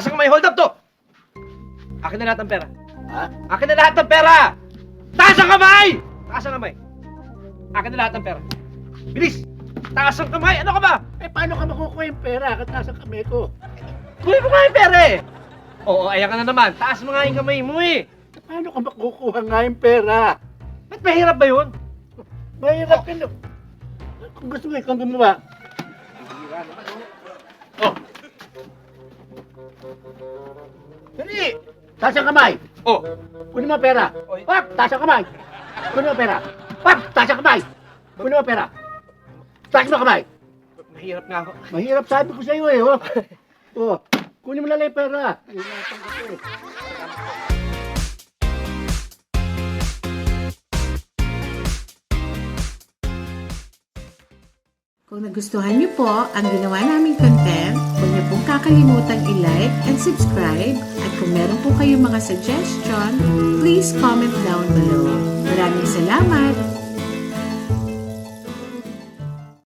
Taas ang kamay, hold up to! Akin na lahat ng pera. Ha? Akin na lahat ng pera! Taas ang kamay! Taas ang kamay. Akin na lahat ng pera. Bilis! Taas ang kamay! Ano ka ba? Eh, paano ka makukuha yung pera kat nasa kamay ko? Kunin mo nga yung pera eh! Oo, ayan ka na naman. Taas mo nga yung kamay mo eh. Paano ka makukuha nga yung pera? Ba't mahirap ba yun? Mahirap ka na. Kung gusto mo, ikaw gumawa. Oh. Dali! Taas ang kamay! Oh, Kunin mo ang pera! Oy. Pap! Taas ang kamay! Kunin mo ang pera! Pap! Taas ang kamay! Kunin mo ang pera! Taas mo ang kamay! mahirap nga ako. Mahirap sabi ko sa iyo eh, oh. Oh, kunin mo na lang yung pera. Mahirapan ka eh. Kung nagustuhan niyo po ang ginawa naming content, huwag niyo pong kakalimutan i-like and subscribe. At kung meron po kayong mga suggestion, please comment down below. Maraming salamat!